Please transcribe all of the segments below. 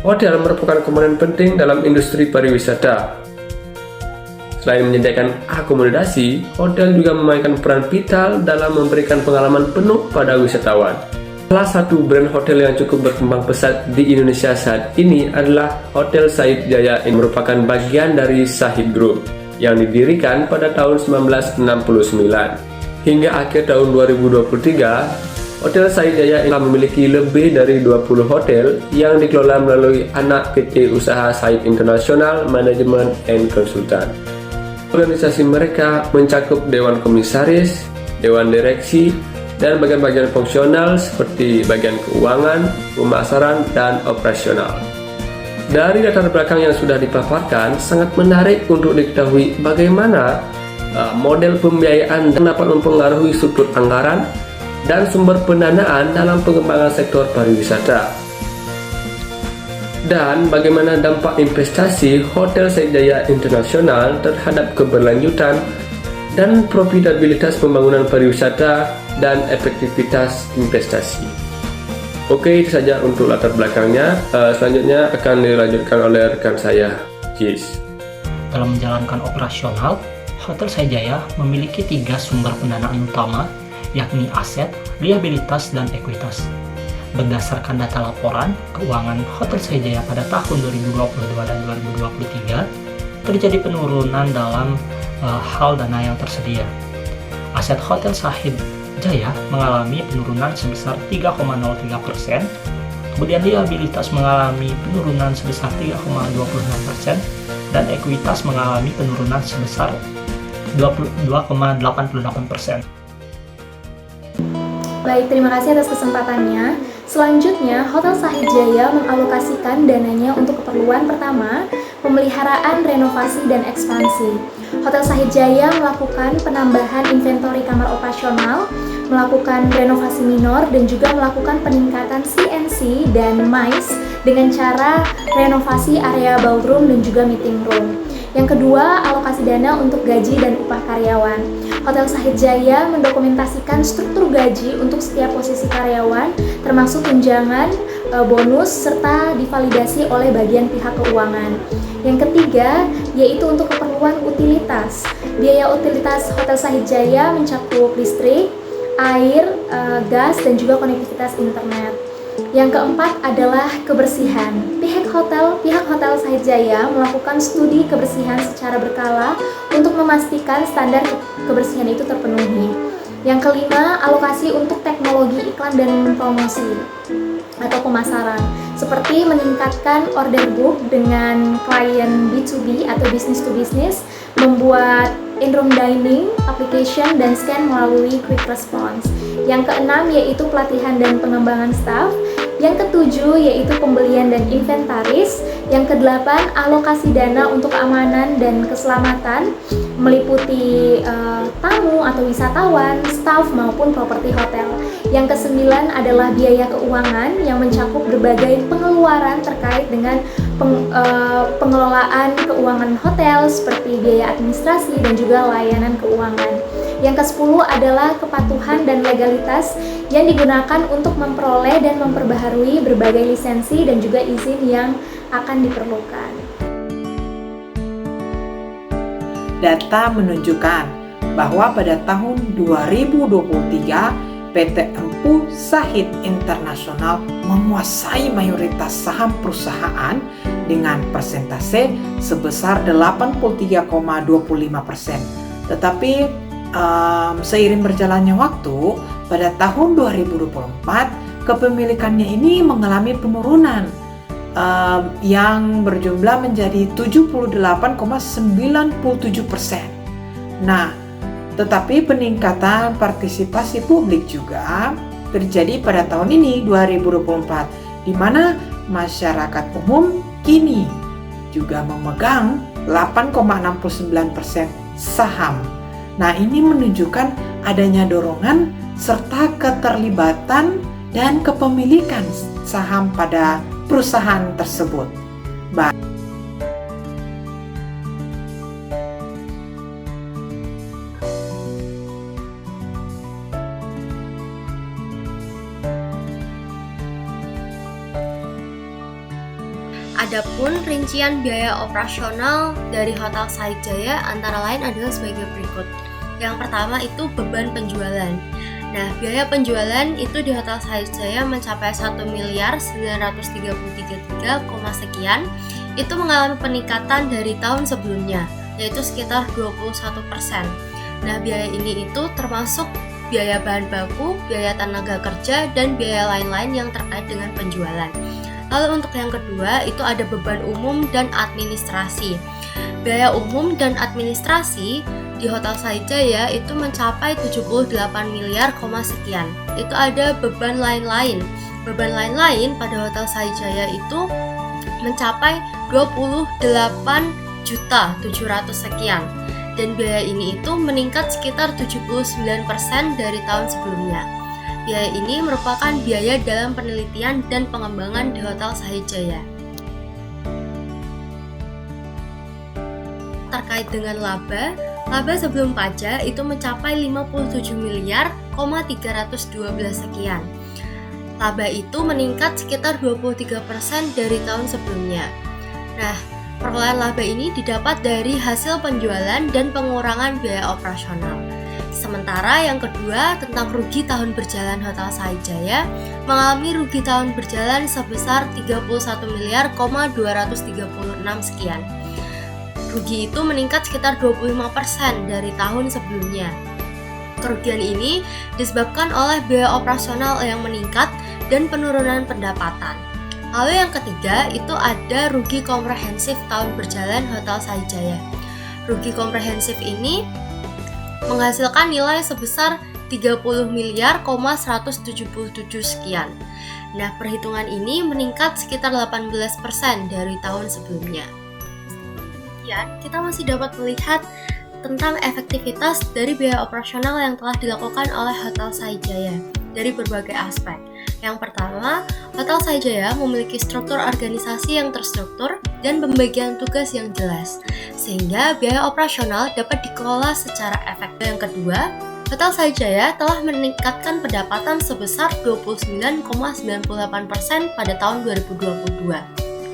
Hotel merupakan komponen penting dalam industri pariwisata. Selain menyediakan akomodasi, hotel juga memainkan peran vital dalam memberikan pengalaman penuh pada wisatawan. Salah satu brand hotel yang cukup berkembang pesat di Indonesia saat ini adalah Hotel Said Jaya, yang merupakan bagian dari Shahid Group yang didirikan pada tahun 1969. Hingga akhir tahun 2023, Hotel Said Jaya telah memiliki lebih dari 20 hotel yang dikelola melalui anak PT usaha Said International Management and Consultant. Organisasi mereka mencakup Dewan Komisaris, Dewan Direksi, dan bagian-bagian fungsional seperti bagian keuangan, pemasaran, dan operasional. Dari latar belakang yang sudah dipaparkan, sangat menarik untuk diketahui bagaimana model pembiayaan dapat mempengaruhi struktur anggaran dan sumber pendanaan dalam pengembangan sektor pariwisata, dan bagaimana dampak investasi Hotel Said Jaya International terhadap keberlanjutan dan profitabilitas pembangunan pariwisata dan efektivitas investasi. Oke, itu saja untuk latar belakangnya. Selanjutnya akan dilanjutkan oleh rekan saya, Jis. Dalam menjalankan operasional, Hotel Said Jaya memiliki 3 sumber pendanaan utama, yakni aset, liabilitas, dan ekuitas. Berdasarkan data laporan keuangan Hotel Said Jaya pada tahun 2022 dan 2023, terjadi penurunan dalam hal dana yang tersedia. Aset Hotel Said Jaya mengalami penurunan sebesar 3,03%, kemudian liabilitas mengalami penurunan sebesar 3,26%, dan ekuitas mengalami penurunan sebesar 22,88%. Baik, terima kasih atas kesempatannya. Selanjutnya, Hotel Said Jaya mengalokasikan dananya untuk keperluan pertama, pemeliharaan, renovasi, dan ekspansi. Hotel Said Jaya melakukan penambahan inventory kamar operasional, melakukan renovasi minor, dan juga melakukan peningkatan CNC dan MICE dengan cara renovasi area ballroom dan juga meeting room. Yang kedua, alokasi dana untuk gaji dan upah karyawan. Hotel Said Jaya mendokumentasikan struktur gaji untuk setiap posisi karyawan, termasuk tunjangan, bonus, serta divalidasi oleh bagian pihak keuangan. Yang ketiga, yaitu untuk keperluan utilitas. Biaya utilitas Hotel Said Jaya mencakup listrik, air, gas, dan juga konektivitas internet. Yang keempat adalah kebersihan. Pihak Hotel Said Jaya melakukan studi kebersihan secara berkala untuk memastikan standar kebersihan itu terpenuhi. Yang kelima, alokasi untuk teknologi iklan dan promosi atau pemasaran, seperti meningkatkan order book dengan klien B2B atau business to business, membuat in-room dining, application, dan scan melalui quick response. Yang keenam yaitu pelatihan dan pengembangan staff. Yang ketujuh yaitu pembelian dan inventaris. Yang kedelapan, alokasi dana untuk keamanan dan keselamatan, meliputi tamu atau wisatawan, staff, maupun properti hotel. Yang kesembilan adalah biaya keuangan yang mencakup berbagai pengeluaran terkait dengan pengelolaan keuangan hotel seperti biaya administrasi dan juga layanan keuangan. Yang ke-10 adalah kepatuhan dan legalitas yang digunakan untuk memperoleh dan memperbaharui berbagai lisensi dan juga izin yang akan diperlukan. Data menunjukkan bahwa pada tahun 2023 PT Empu Shahid International menguasai mayoritas saham perusahaan dengan persentase sebesar 83,25%. Tetapi seiring berjalannya waktu, pada tahun 2024 kepemilikannya ini mengalami penurunan yang berjumlah menjadi 78,97%. Nah, tetapi peningkatan partisipasi publik juga terjadi pada tahun ini 2024, di mana masyarakat umum kini juga memegang 8,69% saham. Nah, ini menunjukkan adanya dorongan serta keterlibatan dan kepemilikan saham pada perusahaan tersebut. Adapun rincian biaya operasional dari Hotel Sahid Jaya antara lain adalah sebagai berikut. Yang pertama itu beban penjualan. Nah, biaya penjualan itu di Hotel Sahid Jaya mencapai 1.933.3, sekian. Itu mengalami peningkatan dari tahun sebelumnya, yaitu sekitar 21%. Nah, biaya ini itu termasuk biaya bahan baku, biaya tenaga kerja, dan biaya lain-lain yang terkait dengan penjualan. Lalu untuk yang kedua itu ada beban umum dan administrasi. Biaya umum dan administrasi di Hotel Sahid Jaya itu mencapai 78 miliar, sekian. Itu ada beban lain-lain. Beban lain-lain pada Hotel Sahid Jaya itu mencapai 28.700.000 sekian. Dan biaya ini itu meningkat sekitar 79% dari tahun sebelumnya. Biaya ini merupakan biaya dalam penelitian dan pengembangan di Hotel Sahid Jaya. Terkait dengan laba sebelum pajak itu mencapai 57 miliar, 312 sekian. Laba itu meningkat sekitar 23% dari tahun sebelumnya. Nah, perolehan laba ini didapat dari hasil penjualan dan pengurangan biaya operasional. Sementara yang kedua tentang rugi tahun berjalan Hotel Sahid Jaya mengalami rugi tahun berjalan sebesar 31 miliar, 236 sekian. Rugi itu meningkat sekitar 25% dari tahun sebelumnya. Kerugian ini disebabkan oleh biaya operasional yang meningkat dan penurunan pendapatan. Lalu yang ketiga itu ada rugi komprehensif tahun berjalan Hotel Sahid Jaya. Rugi komprehensif ini menghasilkan nilai sebesar 30 miliar, 177 sekian. Nah, perhitungan ini meningkat sekitar 18% dari tahun sebelumnya. Kita masih dapat melihat tentang efektivitas dari biaya operasional yang telah dilakukan oleh Hotel Sahid Jaya dari berbagai aspek. Yang pertama, Hotel Sahid Jaya memiliki struktur organisasi yang terstruktur dan pembagian tugas yang jelas, sehingga biaya operasional dapat dikelola secara efektif. Yang kedua, Hotel Sahid Jaya telah meningkatkan pendapatan sebesar 29,98% pada tahun 2022.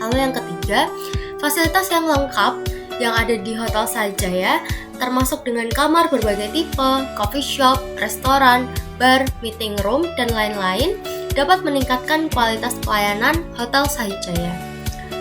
Lalu yang ketiga, fasilitas yang lengkap yang ada di Hotel Sahid Jaya termasuk dengan kamar berbagai tipe, coffee shop, restoran, bar, meeting room, dan lain-lain dapat meningkatkan kualitas pelayanan Hotel Sahid Jaya.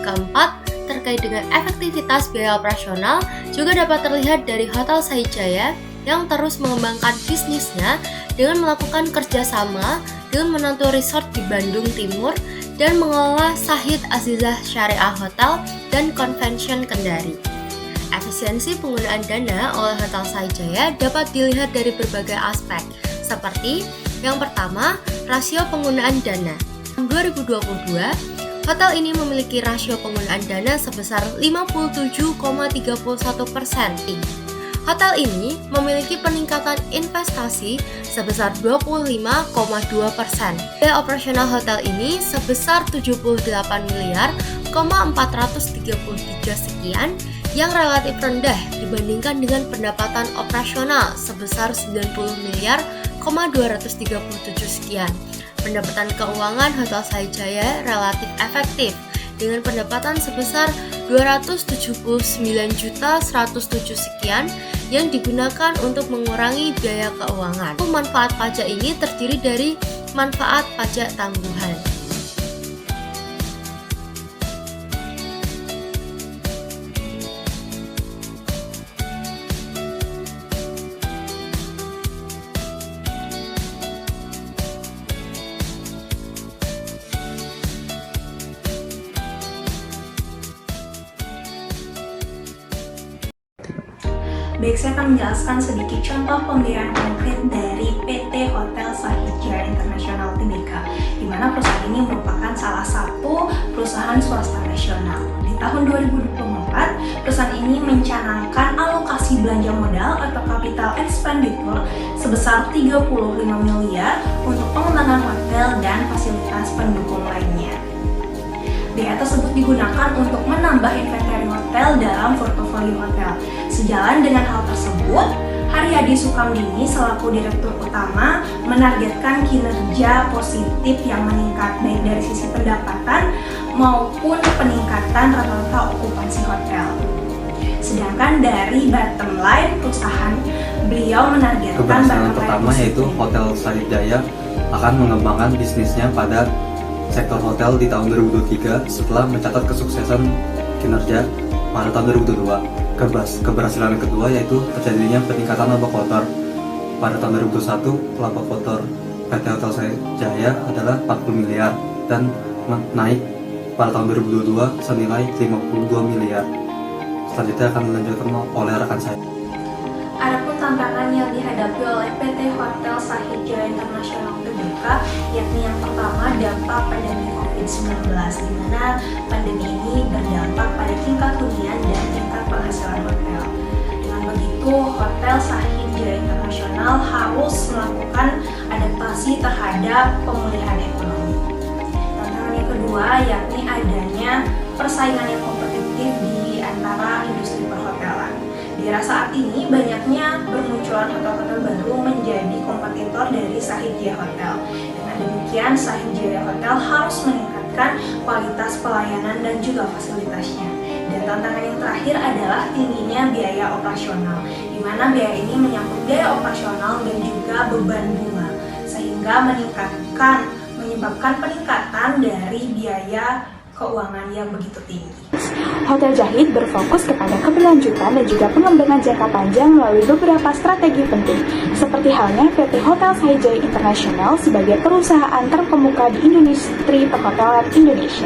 Keempat, terkait dengan efektivitas biaya operasional juga dapat terlihat dari Hotel Sahid Jaya yang terus mengembangkan bisnisnya dengan melakukan kerjasama dengan menantu resort di Bandung Timur dan mengelola Sahid Azizah Syariah Hotel dan Convention Kendari. Efisiensi penggunaan dana oleh Hotel Sahid Jaya dapat dilihat dari berbagai aspek, seperti yang pertama, rasio penggunaan dana. Tahun 2022, hotel ini memiliki rasio penggunaan dana sebesar 57,31%. Hotel ini memiliki peningkatan investasi sebesar 25,2%. Biaya operasional hotel ini sebesar 78 miliar, 433 sekian, yang relatif rendah dibandingkan dengan pendapatan operasional sebesar 90 miliar, 237 sekian. Pendapatan keuangan Hotel Sahid Jaya relatif efektif dengan pendapatan sebesar 279.107 sekian yang digunakan untuk mengurangi biaya keuangan. Manfaat pajak ini terdiri dari manfaat pajak tangguhan. Baik, saya akan menjelaskan sedikit contoh pembiayaan konkret dari PT Hotel Sahid Jaya International Tbk, di mana perusahaan ini merupakan salah satu perusahaan swasta nasional. Di tahun 2024, perusahaan ini mencanangkan alokasi belanja modal atau capital expenditure sebesar 35 miliar untuk pengembangan hotel dan fasilitas pendukung lainnya. Biaya tersebut digunakan untuk menambah inventari hotel dalam portofolio hotel. Sejalan dengan hal tersebut, Haryadi Sukamdini selaku Direktur Utama menargetkan kinerja positif yang meningkat baik dari sisi pendapatan maupun peningkatan rata-rata okupansi hotel. Sedangkan dari bottom line perusahaan, beliau menargetkan keberhasilan pertama yaitu Hotel Sahid Jaya akan mengembangkan bisnisnya pada sektor hotel di tahun 2023 setelah mencatat kesuksesan kinerja pada tahun 2022. Keberhasilan yang kedua yaitu terjadinya peningkatan laba kotor. Pada tahun 2021, laba kotor PT Hotel Sahid Jaya adalah 40 miliar dan naik pada tahun 2022 senilai 52 miliar. Selanjutnya akan dilanjutkan oleh rekan saya. Adapun tantangan yang dihadapi oleh PT Hotel Sahid Jaya International Tbk, yakni yang pertama dampak pandemi COVID-19, di mana pandemi ini berdampak pada tingkat hunian dan tingkat penghasilan hotel. Dengan begitu, Hotel Sahid Jaya International harus melakukan adaptasi terhadap pemulihan ekonomi. Tantangan yang kedua yakni adanya persaingan yang kompetitif di antara industri perhotelan. Di era saat ini, banyaknya bermunculan hotel-hotel baru menjadi kompetitor dari Sahid Jaya Hotel. Dengan demikian, Sahid Jaya Hotel harus meningkatkan kualitas pelayanan dan juga fasilitasnya. Dan tantangan yang terakhir adalah tingginya biaya operasional, di mana biaya ini menyangkut biaya operasional dan juga beban bunga, sehingga menyebabkan peningkatan dari biaya keuangan yang begitu tinggi. Hotel Zahid berfokus kepada keberlanjutan dan juga pengembangan jangka panjang melalui beberapa strategi penting, seperti halnya PT Hotel Sahid Jaya International sebagai perusahaan terkemuka di industri perhotelan Indonesia,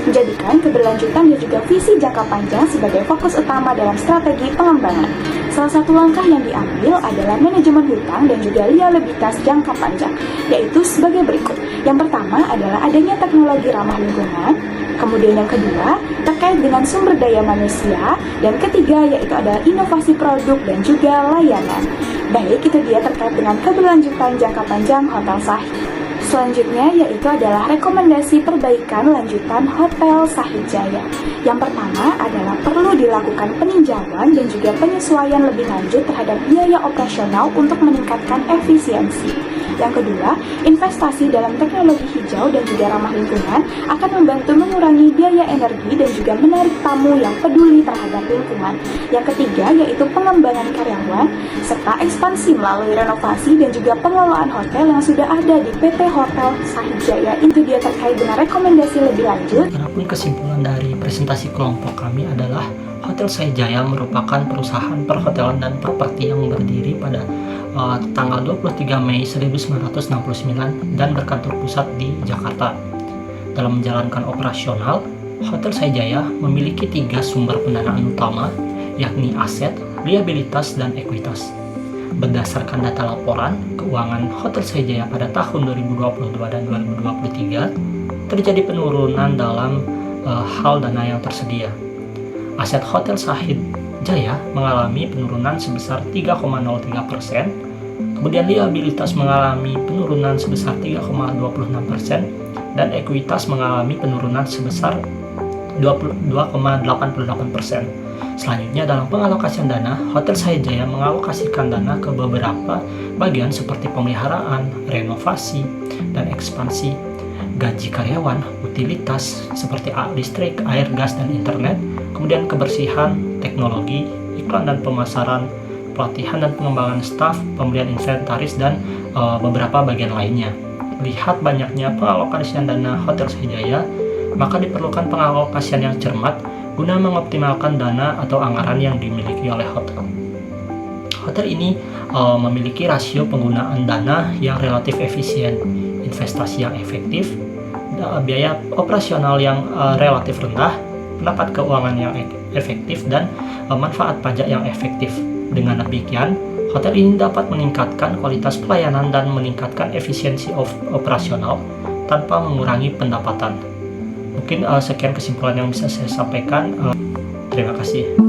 menjadikan keberlanjutan dan juga visi jangka panjang sebagai fokus utama dalam strategi pengembangan. Salah satu langkah yang diambil adalah manajemen hutang dan juga liabilitas jangka panjang, yaitu sebagai berikut. Yang pertama adalah adanya teknologi ramah lingkungan, kemudian yang kedua terkait dengan sumber daya manusia, dan ketiga yaitu adalah inovasi produk dan juga layanan. Baik, itu dia terkait dengan keberlanjutan jangka panjang Hotel Sahid. Selanjutnya yaitu adalah rekomendasi perbaikan lanjutan Hotel Sahid Jaya. Yang pertama adalah perlu dilakukan peninjauan dan juga penyesuaian lebih lanjut terhadap biaya operasional untuk meningkatkan efisiensi. Yang kedua, investasi dalam teknologi hijau dan juga ramah lingkungan akan membantu mengurangi biaya energi dan juga menarik tamu yang peduli terhadap lingkungan. Yang ketiga yaitu pengembangan karyawan serta ekspansi melalui renovasi dan juga pengelolaan hotel yang sudah ada di PT Hotel Sahid Jaya. Itu dia terkait dengan rekomendasi lebih lanjut. Adapun kesimpulan dari presentasi kelompok kami adalah Hotel Sahid Jaya merupakan perusahaan perhotelan dan properti yang berdiri pada tanggal 23 Mei 1969 dan berkantor pusat di Jakarta. Dalam menjalankan operasional, Hotel Sahid Jaya memiliki 3 sumber pendanaan utama, yakni aset, liabilitas, dan ekuitas. Berdasarkan data laporan keuangan Hotel Sahid Jaya pada tahun 2022 dan 2023, terjadi penurunan dalam hal dana yang tersedia. Aset Hotel Sahid Jaya mengalami penurunan sebesar 3,03%, kemudian liabilitas mengalami penurunan sebesar 3,26%, dan ekuitas mengalami penurunan sebesar 22,88%. Selanjutnya, dalam pengalokasian dana, Hotel Sahid Jaya mengalokasikan dana ke beberapa bagian seperti pemeliharaan, renovasi, dan ekspansi, gaji karyawan, utilitas seperti listrik, air, gas, dan internet, kemudian kebersihan, teknologi, iklan dan pemasaran, pelatihan dan pengembangan staf, pembelian inventaris, dan beberapa bagian lainnya. Melihat banyaknya pengalokasian dana Hotel Sahid Jaya, maka diperlukan pengalokasian yang cermat guna mengoptimalkan dana atau anggaran yang dimiliki oleh hotel. Hotel ini memiliki rasio penggunaan dana yang relatif efisien, investasi yang efektif, biaya operasional yang relatif rendah, pendapat keuangan yang efektif, dan manfaat pajak yang efektif. Dengan demikian, hotel ini dapat meningkatkan kualitas pelayanan dan meningkatkan efisiensi operasional tanpa mengurangi pendapatan. Mungkin sekian kesimpulan yang bisa saya sampaikan. Terima kasih.